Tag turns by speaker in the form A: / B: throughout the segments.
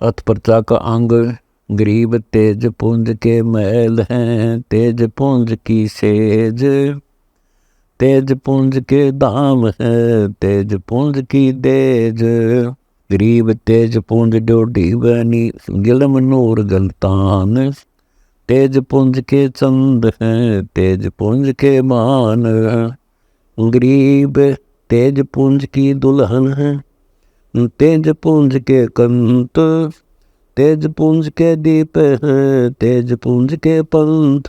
A: अथ प्रजा का अंग। गरीब तेज पुंज के महल हैं, तेज पुंज की सेज। तेज पुंज के धाम है, तेज पुंज की देज। गरीब तेज पुंज डोडी बनी, गिलम नूर गलतान। तेज पुंज के चंद हैं, तेज पुंज के मान। गरीब तेज पुंज की दुल्हन है, तेज पुंज के कंत। तेज पुंज के दीप है, तेज पुंज के पंथ।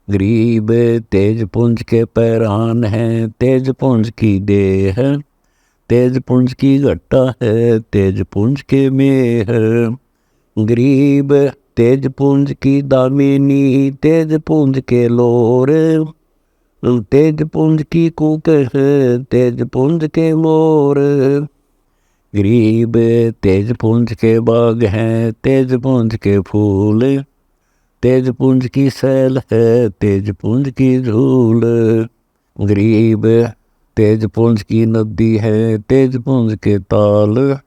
A: गरीब तेज पुंज के पैरान है, तेज पुंज की देह। तेज पुंज की घट्टा है, तेज पुंज के मेह। गरीब तेज पुंज की दामिनी, तेज पुंज के लोर। तेज पुंज की कूक है, तेज पुंज के मोर। गरीब तेज पुंज के बाग हैं, तेज पुंज के फूल। तेज पुंज की सैल है, तेज पुंज की झूल। गरीब तेज पुंज की नदी है, तेज पुंज के ताल।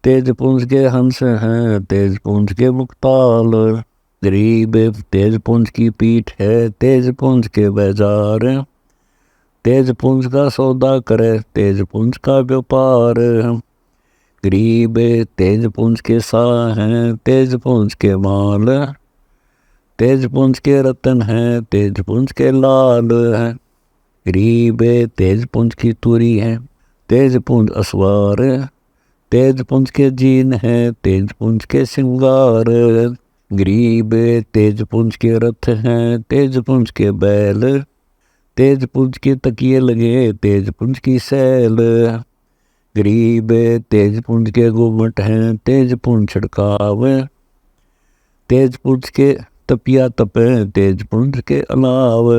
A: तेज पुंज के हंस हैं, तेज पुंज के मुक्ताल। गरीब तेज पुंज की पीठ है, तेज पुंज के बाजार। तेज पुंज का सौदा करे, तेज पुंज का व्यापार। गरीब तेज पुंज के साह हैं, तेज पुंज के माल। तेज पुंज के रतन हैं, तेज पुंज के लाल हैं। गरीब तेज पुंज की तुरी है, तेज पुंज असवार। तेज पुंज के जीन है, तेज पुंज के सिंगार। गरीब तेज पुंज के रथ हैं, तेज पुंज के बैल। तेज पुंज के तकिए लगे, तेज पुंज की सैल। गरीब तेज पुंज के गुमट हैं, तेज पुंज छिड़काव। तेज पुंज के तपिया तपे, तेज पुंज के अलाव।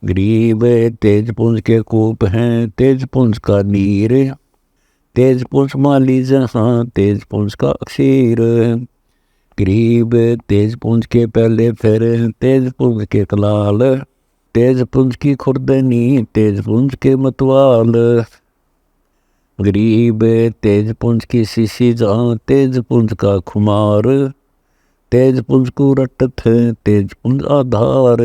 A: गरीब तेज पुंज के कूप हैं, तेज पुंज का नीर। तेज पुंज माली जहाँ, तेज पुंज का अक्षीर। गरीब तेज पुंज के पहले फिर, तेज पुंज के कलाल। तेज पुंज की खुर्दनी, तेज पुंज के मतवाल। गरीब तेज पुंज की शीशी जहाँ, तेज पुंज का खुमार। तेज पुंज को रटत है, तेज पुंज आधार।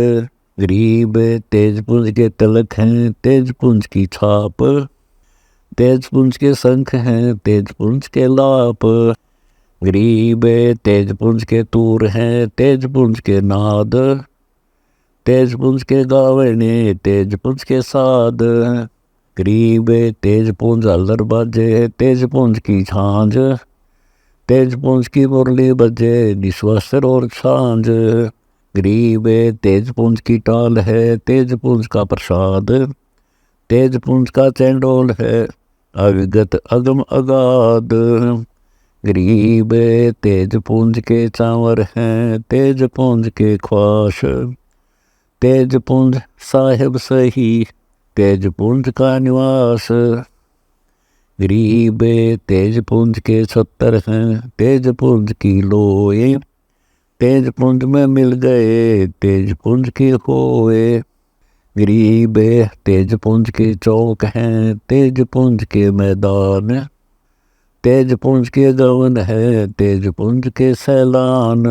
A: गरीब तेज पुंज के तिलक हैं, तेज पुंज की छाप। तेज पुंज के शंख हैं, तेज पुंज के लाप। गरीब तेज पुंज के तूर हैं, तेज पुंज के नाद। तेज पुंज के गावने, तेज पुंज के साद। गरीब तेज पुंज हल्दर बाजे, तेज पुंज की झांझ। तेज पुंज की मुरली बजे, निस्वस्त्र और सांझ। गरीब तेज पुंज की टाल है, तेज पुंज का प्रसाद। तेज पुंज का चैंडोल है, अविगत अगम अगाध। गरीब तेज पुंज के चांवर हैं, तेज पुंज के ख्वाश। तेज पुंज साहिब सही, तेज पुंज का निवास। गरीब तेज पुंज के छत्तर हैं, तेज पुंज की लोए। तेज पुंज में मिल गए, तेज पुंज के होए। गरीब तेज पुंज के चौक हैं, तेज पुंज के मैदान। तेज पुंज के गवन है, तेज पुंज के सैलान।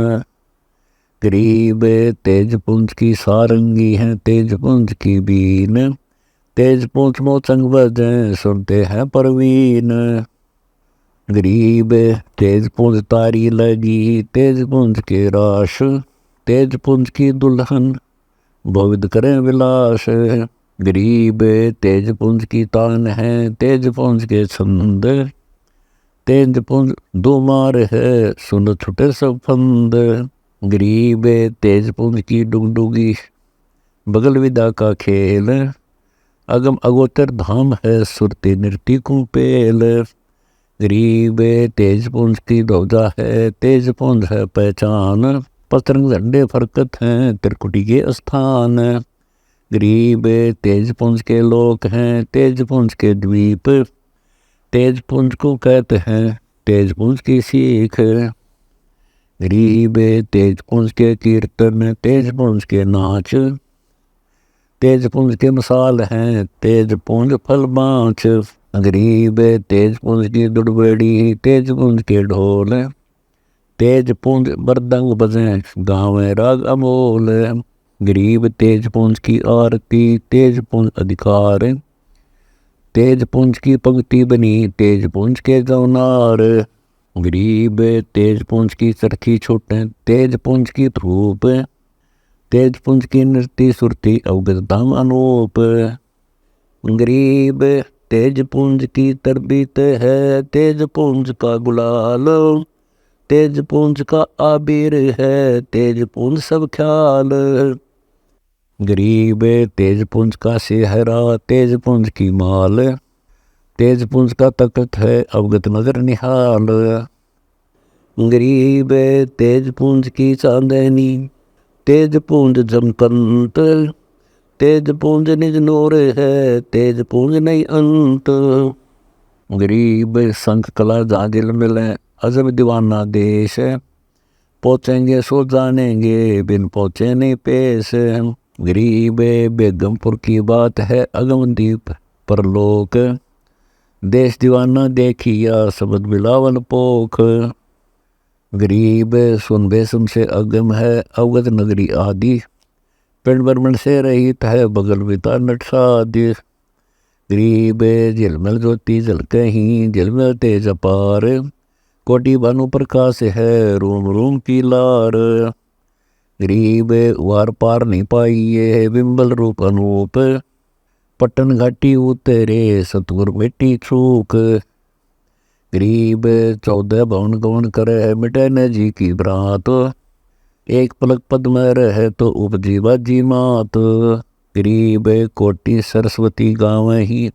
A: गरीब तेज पुंज की सारंगी हैं, तेज पुंज की बीन। तेज पुंज मोचंग बजें, सुनते हैं परवीन। गरीब तेज पुंज तारी लगी, तेज पुंज के राश। तेज पुंज की दुल्हन बहुविध करें विलास। गरीब तेज पुंज की तान है, तेज पुंज के छंद। तेज पुंज दो मार है, सुन छुटे सब फंद। गरीब तेज पुंज की डुगडुगी, बगल विदा का खेल। अगम अगोचर धाम है, सुरती नृत्य कुपेल। गरीब तेज पुंज की ध्वजा है, तेज पुंज है पहचान। पतरंग झंडे फरकत हैं, त्रिकुटी के स्थान। गरीब तेज पुंज के लोक हैं, तेज पुंज के द्वीप। तेज पुंज को कहते हैं, तेज पुंज की सीख। गरीब तेज पुंज के कीर्तन, तेज पुंज के नाच। तेज पुंज के मिसाल हैं, तेज पुंज फल बाँच। गरीब तेज पुंज की दुड़बेड़ी, तेज पुंज के ढोल। तेज पुंज मृदंग बजें गावें राग अमोल। गरीब तेज पुंज की आरती तेज पुंज अधिकार। तेज पुंज की पंक्ति बनी तेज पुंज के जौनार। गरीब तेज पुंज की चरखी छूटें तेज पुंज की धूप। तेज पुंज की नृत्य सुरती अवगत धाम अनूप। गरीब तेज पुंज की तरबीत है तेज पुंज का गुलाल। तेज पुंज का आबिर है तेज पुंज सब ख्याल। गरीब तेज पुंज का सेहरा तेज पुंज की माल। तेज पुंज का तख्त है अवगत नजर निहाल। गरीब तेज पुंज की चांदनी तेज पुंज जमकंत। तेज पुंज निज नूर है तेज पुंज नहीं अंत। गरीब संख कला जाजिल मिले अजब दीवाना देश। पहुँचेंगे सो जानेंगे बिन पहुँचे नहीं पेश। गरीब बेगमपुर की बात है अगमदीप परलोक। देश दीवाना देखिया सबद बिलावन पोख। गरीब सुन बेसुन से अगम है अवगत नगरी आदि। पिंड ब्रह्मण से रहित है बगल बिता नटसादि। गरीब झिलमिल ज्योति झलके ही झिलमिल तेज अपार। कोटि भानु प्रकाश है रूम रूम की लार। गरीब वार पार नहीं पाई ये बिंबल रूप अनूप। पट्टन घाटी उतरे सतगुर मिट्टी छूक। गरीब 14 भवन गवन करे मिटे न जी की बरात। एक पलक पद में रहे तो उपजी बाजी मात। गरीब कोटि सरस्वती गाँव ही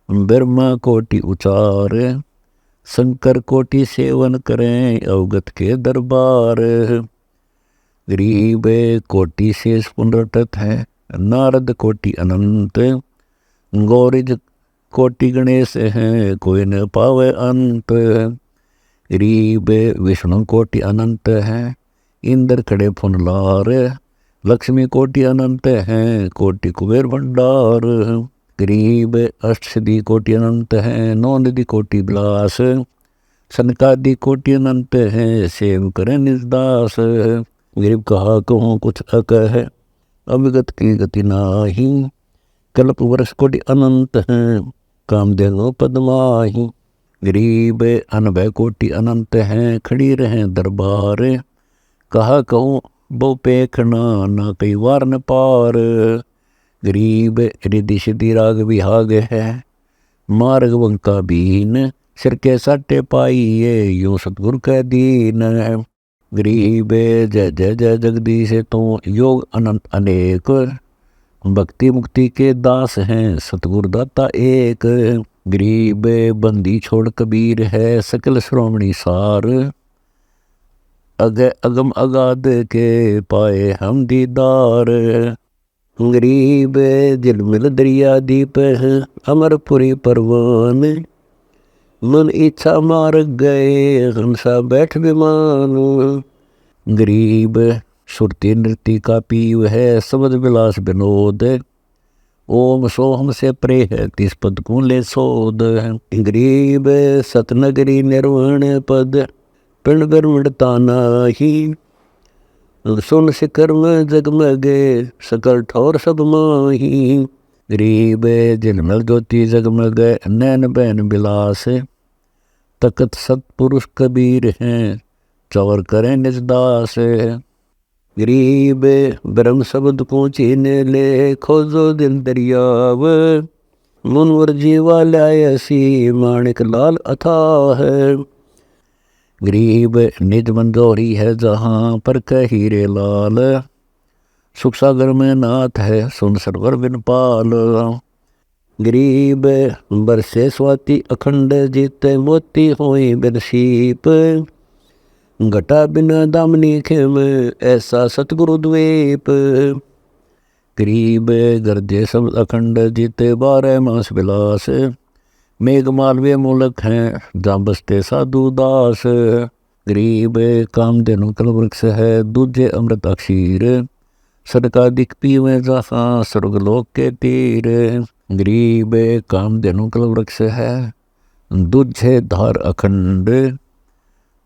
A: ब्रह्मा कोटि उचार। शंकर कोटि सेवन करें अवगत के दरबार। गरीब कोटि शेष पुनरटत है नारद कोटि अनंत। गौरिज कोटि गणेश हैं कोई न पावे अंत। गरीब विष्णु कोटि अनंत है इंद्र खड़े फुनलार। लक्ष्मी कोटि अनंत हैं कोटि कुबेर भंडार। गरीब अष्टसिद्धि कोटि अनंत हैं नौ निधि कोटि विलास। सनकादि कोटि अनंत हैं सेव करें निजदास। गरीब कहा कहूँ कुछ अकह अविगत की गति नाही। कल्प वर्ष कोटि अनंत हैं कामधेनु पद्माही। गरीब अनभय कोटि अनंत हैं खड़ी रहें दरबार। कहा कहूँ बहु पेखना ना कई वार न पार। गरीब रिद्धि सिद्धि राग विहाग है मार्ग वंका बीन। सिर के साटे पाइये यूं सतगुरु कै दीन। गरीब जय जय जय जगदीश तो योग अनंत अनेक। भक्ति मुक्ति के दास हैं सतगुरु दाता एक। गरीब बंदी छोड़ कबीर है सकल श्रोमणी सार। अगय अगम अगाध के पाए हम दीदार। गरीब झिलमिल दरिया दीप है अमरपुरी परवान। मन इच्छा मार गए हंसा बैठ विमान। गरीब सुरती नृत्य का पीव है शब्द विलास विनोद। ओम सोहम से प्रे है तिस पद को ले सोद। गरीब सतनगरी निर्वाण पद पिंड ब्रह्मणता नाही। सुन शिखर में जगमगे सकल ठौर सब माही। गरीब झिलमिल ज्योति जगमगे नैन बैन बिलास। तकत सतपुरुष कबीर हैं चौर करें निजदास। गरीब ब्रह्म शब्द को चीने ले खोजो दिल दरियाव। मुनवर जीवा लायसी माणिक लाल अथाह है। गरीब निज मंजोरी है जहाँ पर हीरे लाल। सुख सागर में नाथ है सुन सरवर बिन पाल। गरीब बरसे स्वाति अखंड जीते मोती होई बिन सीप। घटा बिना दामनी खेम ऐसा सतगुरु द्वीप। गरीब गर्जे सब अखंड जीते 12 मास विलास। मेघ मालवीय मूलक हैं जहाँ बसते साधु दास। गरीब कामधेनु कल्पवृक्ष है दूजे अमृत अक्षीर। सदकादिक पीवे जहाँ स्वर्गलोक के तीर। गरीब कामधेनु कल्पवृक्ष है दूजे धार अखंड।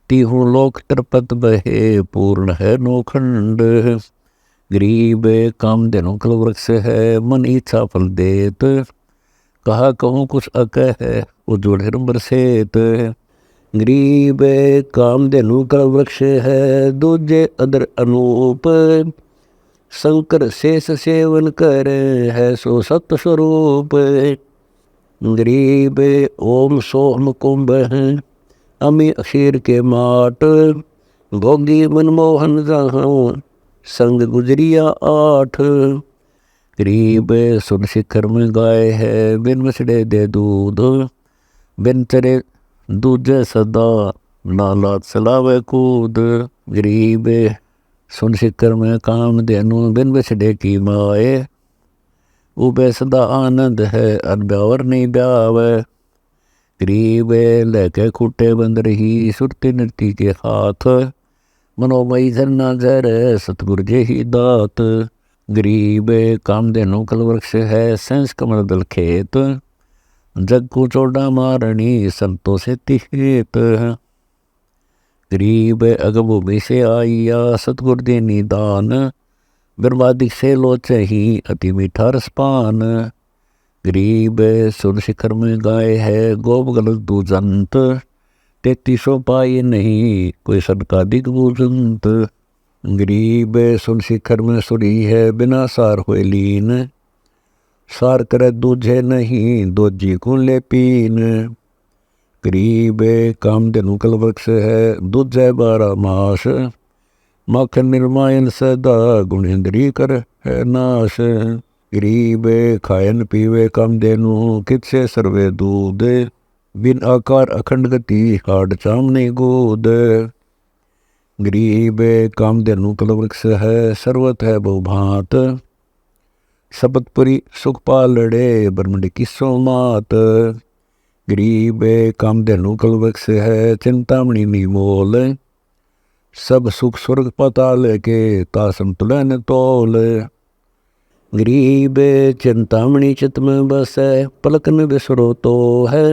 A: तीहूँ लोक त्रिपत बहे, पूर्ण है नौखंड। गरीब कामधेनु कल्पवृक्ष है, मन इच्छा फल देत। कहा कहूँ कुछ अकह है, उज्ज्वल हिरंबर सेत। गरीब कामधेनु कल्पवृक्ष है, दूजे अदर अनूप। शंकर शेष सेवन कर, है सो सत्य स्वरूप। गरीब ओम सोम कुंभ, अमी अक्षीर के माट। भोगी मनमोहन जहाँ, संग गुजरिया 8। गरीब सुन शिखर में गाय है, बिन मछड़े दे दूध। बिन चरे दूजे सदा, नाला चलावे कूद। गरीब सुन शिखर में कामधेनु, बिन बछड़े की माए। उबे सदा आनंद है, अनब्यावर नहीं ब्यावे। गरीब लहके खूटे बंद रही, सुरती नृत्य के हाथ। मनोमयी झरना झर, सतगुर जे ही दात। गरीब कामधेनु कल्पवृक्ष है, सेंस कमल दल खेत। जग को चौड़ा मारणी, संतों से तिहेत। गरीब अगभूमि से आइया, सतगुर दे निदान। बर्बादिक से लोचे ही, अति मीठा रसपान। गरीब सुन शिखर में गाय है, गोप गलत दूजंत। 3300 पाई नहीं, कोई सनकादिक बूजंत। गरीब सुन शिखर में सुरी है, बिना सार हुए लीन। सार करे दूझे नहीं, दोजी को ले पीन। गरीब कामधेनु कल्पवृक्ष है, दूझे 12 मास। माखन निर्मायन सदा, गुणेंद्री कर है नाश। गरीब खायन पीवे कामधेनु, कित से सर्वे दूध। बिन आकार अखंड गति, हाड चाम नहीं गोद। गरीब कामधेनु कल्पवृक्ष है, सर्वत है बहुभांत। शपथपुरी सुख पालड़े, ब्रह्मंड की सोमात। गरीब कामधेनु कल्पवृक्ष है, चिंतामणि निमोल। सब सुख स्वर्ग पाताल के, तासम तुलन तोल। गरीब चिंतामणि चित में बसे, पलकन बिसरो तो है।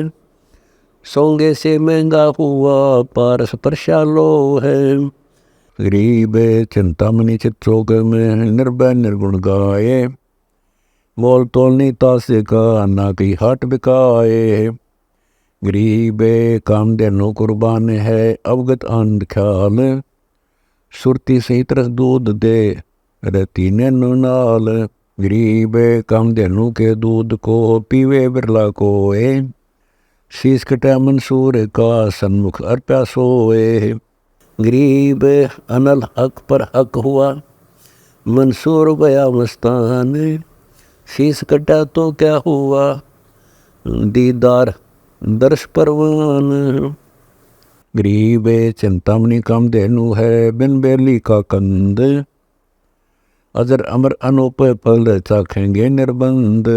A: सोंगे से महंगा हुआ, पारस परशालो है। गरीब चिंतामणि चित्रोग में, निर्भय निर्गुण गाये। मोल तोलनी तासे का, ना कहीं हाट बिकाए। गरीब कामधेनु कुर्बान है, अवगत आनंद ख्याल। सुरती सहित रस दूध दे, रहती नैनो नाल। गरीब कामधेनु के दूध को, पीवे बिरला कोए। शीश कटा मंसूर का, सन्मुख अर्प्या सोए। गरीब अनल हक पर हक हुआ, मंसूर गया मस्तान। शीश कटा तो क्या हुआ, दीदार दर्श परवान। गरीब चिंतामणि कामधेनु है, बिन बेली का कंद। अजर अमर अनूप फल, चाखेंगे निर्बंध।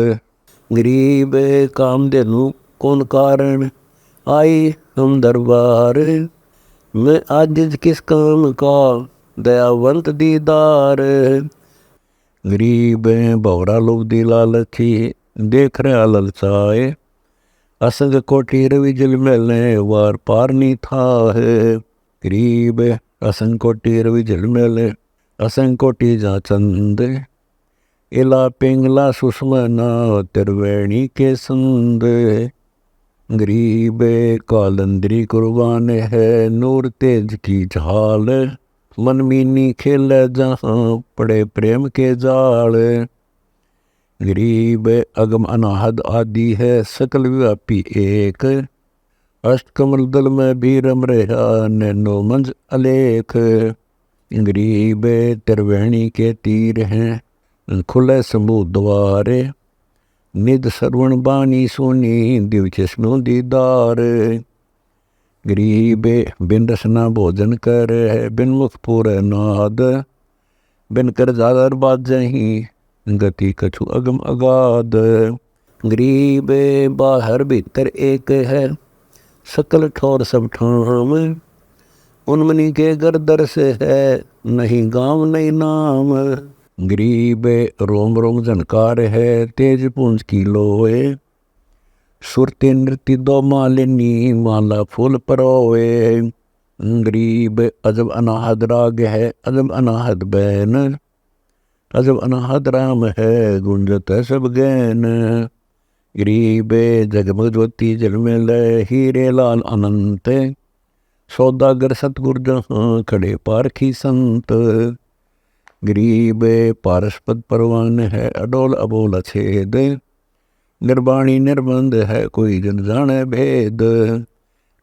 A: गरीब कामधेनु कौन कारण, आई हम दरबार। मैं आजिज किस काम का, दयावंत दीदार। गरीब भवरा लोग दी लालची, देख रहे ललचाए। असंग कोटि रवि जल मेले, वार पार नहीं था है। गरीब असंग कोटि रवि जल मेले, असंग कोटि जा चंद। इला पिंगला सुषमना, त्रिवेणी के संद। गरीब कालंदरी कुर्बान है, नूर तेज की झाल। मन मीनी खेल जहाँ, पड़े प्रेम के जाल। गरीब अगम अनाहद आदि है, सकल व्यापी एक। अष्टकमल दल में भी रम रहा, नैनो मंज अलेख। गरीब त्रिवेणी के तीर हैं, खुले शंभु द्वारे। निध श्रवण बानी सुनी, दिव चश्मों दीदार। गरीब बिन रसना भोजन कर, बिन मुख पूरे नाद। बिन कर जागर बाजही, गति कछु अगम अगाध। गरीब बाहर भीतर एक है, सकल ठोर सब ठाम। उनमनी के गर्दर से है, नहीं गाँव नहीं नाम। गरीब रोम रोम झनकार है, तेज पुंज की लोए। सुरते नृत्य दो मालिनी, माला फूल परोए। गरीब अजब अनाहद राग है अजब अनाहद बैन, अजब अनाहद राम है गुंजत है सब गैन। गरीब जगमग ज्योति जल में लय हीरे लाल अनंत, सौदागर सतगुर जहाँ खड़े पारखी संत। गरीब पारसपद परवान है अडोल अबोल छेद, निर्वाणी निर्बंध है कोई जन जाने भेद।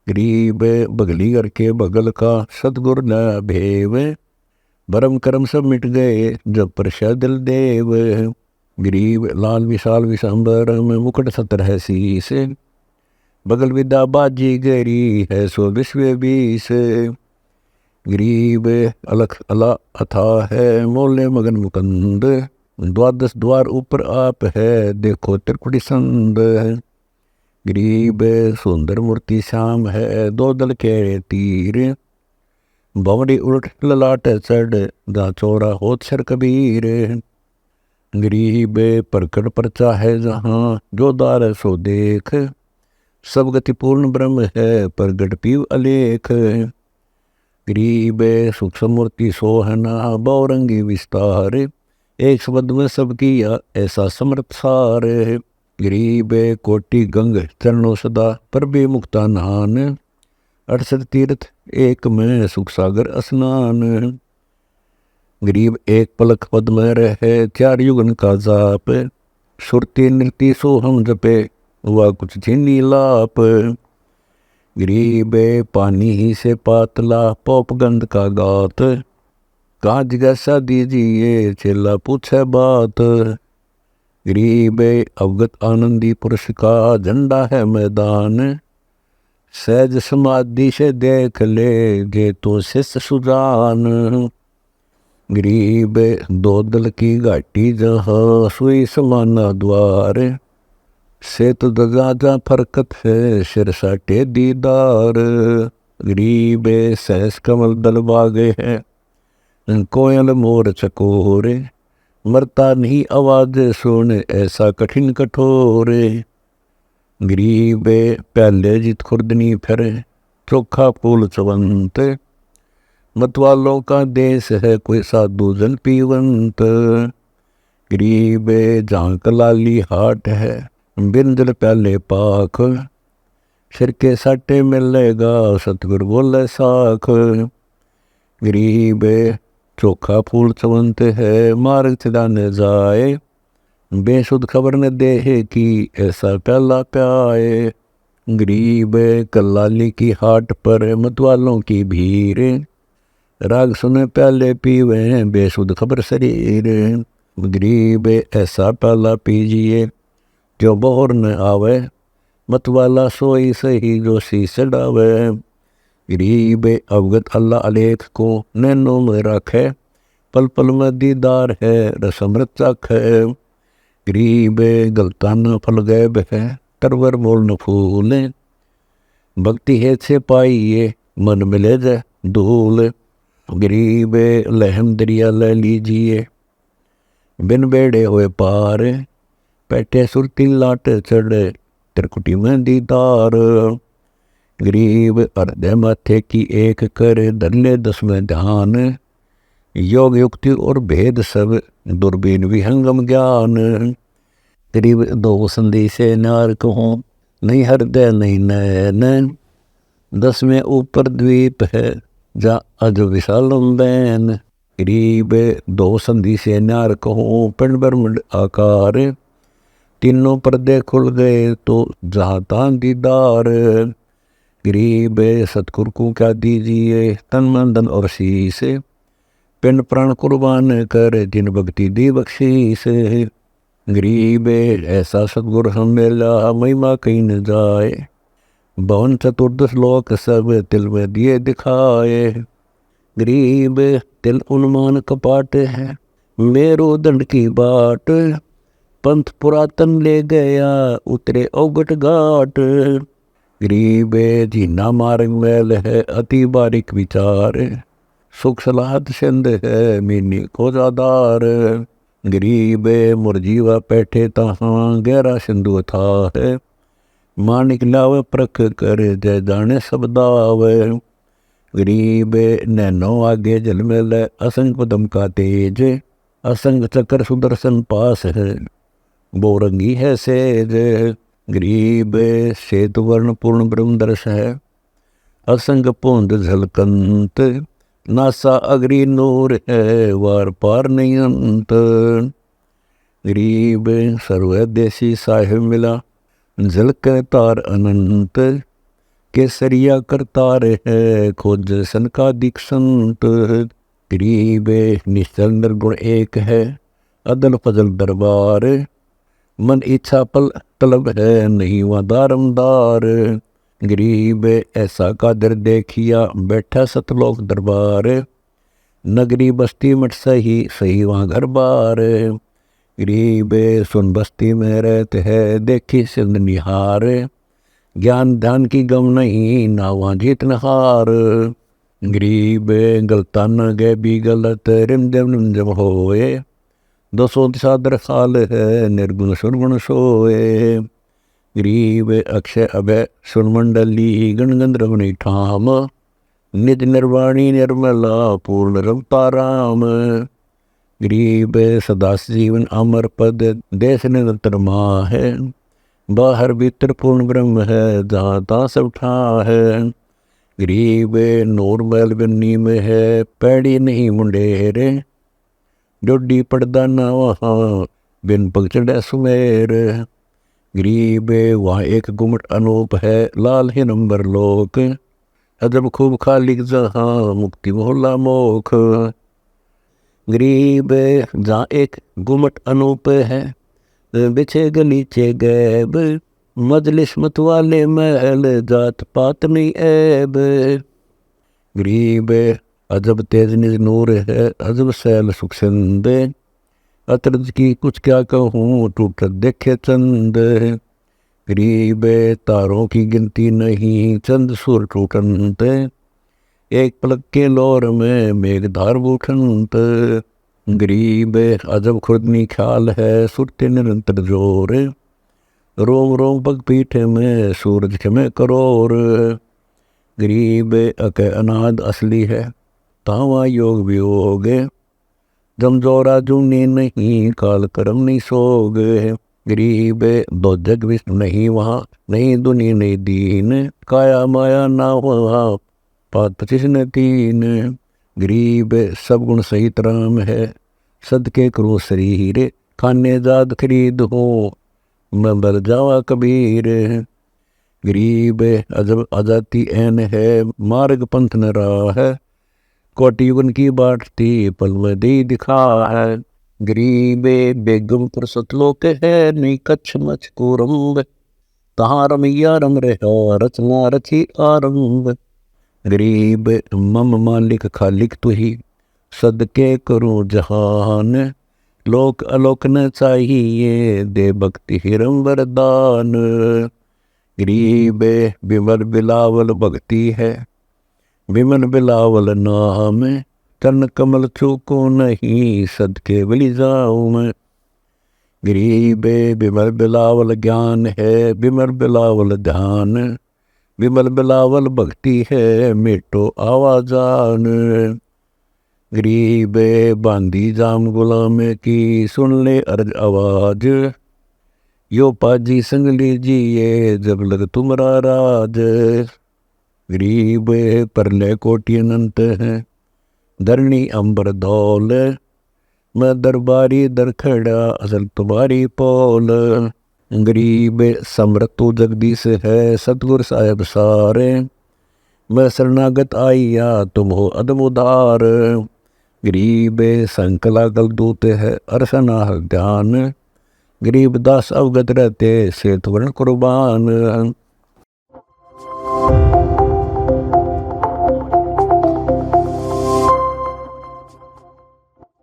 A: गरीब बगली करके बगल का सतगुर न भेव, भरम करम सब मिट गए जब प्रसाद दिल देव। गरीब लाल विशाल विशंबर में मुकुट सतर है शीस, बगल विद्या बाजी गरी है सो विश्व बीस। गरीब अलख अला अथा है मोले मगन मुकंद, द्वादश द्वार ऊपर आप है देखो त्रिकुटी संद। गरीब सुंदर मूर्ति श्याम है दो दल के तीर, भंवरी उलट ललाट चढ़ दा चौरा होत सर कबीर। गरीब परकट परचा है जहाँ जो दार सो देख, सब गति पूर्ण ब्रह्म है प्रगट पीव अलेख। गरीब सूक्ष्म मूर्ति सोहना बहुरंगी विस्तार, एक शब्द में सब किया ऐसा समर्थ सार। गरीब कोटि गंग चरणों सदा पर बे मुक्ता नान, 68 तीर्थ एक में सुख सागर स्नान। गरीब एक पलक पद में रहे चार युगन का जाप, सुरती नृति सो हम जपे वह कुछ छीनी लाप। गरीब पानी ही से पातला पोप गंध का गात, कहाँ जिज्ञासा दीजिए चेला पूछे बात। गरीब अवगत आनंदी पुरुष का झंडा है मैदान, सहज समाधि से देख ले जे तो शिष्य सुजान। गरीब दो दल की घाटी जहाँ सुई समाना द्वार, से तो दगाजा फरकत है सिर साटे दीदार। गरीब सहस कमल दल बागे है कोयल मोर चकोरे, मरता नहीं आवाज सुन ऐसा कठिन कठोरे। गरीब पहले जित खुर्दनी फिर चोखा फूल चवंत, मतवालों का देश है कोई साधु जल पीवंत। गरीब झांक लाली हाट है बिंदल प्याले पाख, सिर के साटे मिलेगा सतगुर बोले साख। गरीब चोखा फूल चवंत है मार्ग चिदाने जाए, बेसुध खबर न दे की ऐसा प्याला प्याए। गरीब कल्लाली की हाट पर मतवालों की भीड़, राग सुने प्याले पीवे बेसुध खबर शरीर। गरीब ऐसा प्याला पीजिए जो बोर न आवे, मतवाला सोई सही जो शीश डावे। गरीब अवगत अल्लाह अलेख को नैनों में रखे, पल पल में दीदार है रसमृत चख है। गरीब गलता न फल गैब है तरवर मोल न फूले, भक्ति है से पाइए मन मिले जय धूल। गरीब लहम दरिया ले लीजिए बिन बेड़े हुए पार, पैठे सुरती लाट चढ़े त्रिकुटी में दीदार। गरीब हृदय माथे की एक कर धरले 10 में ध्यान, योग युक्ति और भेद सब दूरबीन विहंगम ज्ञान। गरीब दो संदेशे नार कहूँ नहीं हृदय नहीं नैन, 10 में ऊपर द्वीप है जा अज विशालम बैन। गरीब दो संधि से नार कहूँ पिंड ब्रह्मंड आकार, तीनों पर्दे खुल गए तो जहाँ तान दीदार। गरीब सतगुरु को क्या दीजिए तन मन धन और शीश, पिंड प्राण कुर्बान कर जिन भक्ति दी बख्शीस। गरीब ऐसा सतगुरु हम मिला महिमा कहीं न जाए, भवन चतुर्दश लोक सब तिल में दिए दिखाए। गरीब तिल उन्मान कपाट है मेरो दंड की बाट, पंथ पुरातन ले गया उतरे अवगट घाट। गरीब जीना मार्ग मैल है अति बारीक विचार, सुख सलाहत सिंध है मीनी खोजादार। गरीब मुरजीवा बैठे तहाँ गहरा सिंधु था है, मानिक लावे प्रख कर जय जाने सब दावे। गरीब नैनो आगे झलमिल असंग पदम का तेज, असंग चक्र सुदर्शन पास है बोरंगी है सेज। गरीब श्वेत वर्ण पूर्ण ब्रह्म दर्श है, असंग पूंद झलकंत नासा अग्री नूर है वार पार नहीं अंत। गरीब सर्वदेशी साहिब मिला झलक तार अनंत, केसरिया करतार है खोज सनकादिक संत। गरीब निश्चल निर्गुण एक है अदल फजल दरबार, मन इच्छा पल तलब है नहीं वहाँ दारमदार। गरीब ऐसा कादर देखिया बैठा सतलोक दरबार, नगरी बस्ती मट सही सही वहाँ घर बार। गरीब सुन बस्ती में रहते है देखी सिंध निहार, ज्ञान ध्यान की गम नहीं ना वहाँ जीत न हार। गरीब गलता न गए भी गलत रिमझम जम होए, 200 दिशा दर खाल है निर्गुण सुरगुण सोए। गरीब अक्षय अभय सुरमंडली गण गंधर्व नहीं ठाम, निज निर्वाणी निर्मला पूर्ण रवता राम। गरीब सदा जीवन अमर पद देश निरंतर माँ है, बाहर भीतर पूर्ण ब्रह्म है जहाँ तहाँ सब ठा है। गरीब नूर मैल बन्नी में है पैड़ी नहीं मुंडेरे, डोडी पड़दा ना वहाँ बिन पग चढ़े सुमेर। गरीब वहाँ एक गुमट अनूप है लाल ही नंबर लोक, अजब खूब खालिक जहाँ मुक्ति मोहल्ला मोख। गरीब जहाँ एक गुमट अनूप है बिछे गलीचे गैब, मजलिस मत वाले महल जात पात नहीं ऐब। गरीब अजब तेज निज नूर है अजब सैल सुख सिंध, अतरज की कुछ क्या कहूँ टूट देखे चंद। गरीब तारों की गिनती नहीं चंद सुर टूटंत, एक पलक के लौर में मेघधार बूठंत। गरीब अजब खुर्दनी ख्याल है सुरते निरंतर जोर, रोम रोम पग पीठे में सूरज के में करोर। गरीब अके अनाद असली है तावा योग वियोग, जमजोरा जूनी नहीं काल करम नहीं सोग। गरीब दो जग विष्णु नहीं वहाँ नहीं दुनी नहीं दीन, काया माया ना वहाँ पात 25 न 3। गरीब सब गुण सहित राम है सदके करो शरीर, खाने जाद खरीद हो मैं बर जावा कबीर। गरीब अजब आजाती ऐन है मार्ग पंथ न राह है, कोटि युगन की बाटती पल में दे दिखा है। गरीब बेगम पर सतलोक है नहीं कच्छ मच कोरम्ब, तहाँ रमैया रम रहा रचना रची आरंभ। गरीब मम मालिक खालिक तू ही सदके करूँ जहान, लोक अलोक न चाहिए दे भक्ति हिरम वरदान। गरीब बिमल बिलावल भक्ति है विमल बिलावल नाम, तन कमल चूको नहीं सदके बलि जाऊँ मैं। गरीब बिमल बिलावल ज्ञान है बिमल बिलावल ध्यान, विमल बिलावल भक्ति है मिटो आवाजान। गरीब बांदी जाम गुलाम की सुन ले अर्ज आवाज, यो पाजी संग लीजिए जब लग तुम्हारा राज। गरीब परले कोटि अनंत है धरणी अंबर धौल, मैं दरबारी दर खड़ा असल तुम्हारी पौल। गरीब समृतु जगदीश है सतगुर साहेब सारे, मैं शरणागत आइया तुम हो अदम उदार। गरीब संकला गल दूत है अरसना ध्यान, गरीब दास अवगत रहते सेत वर्ण कुर्बान।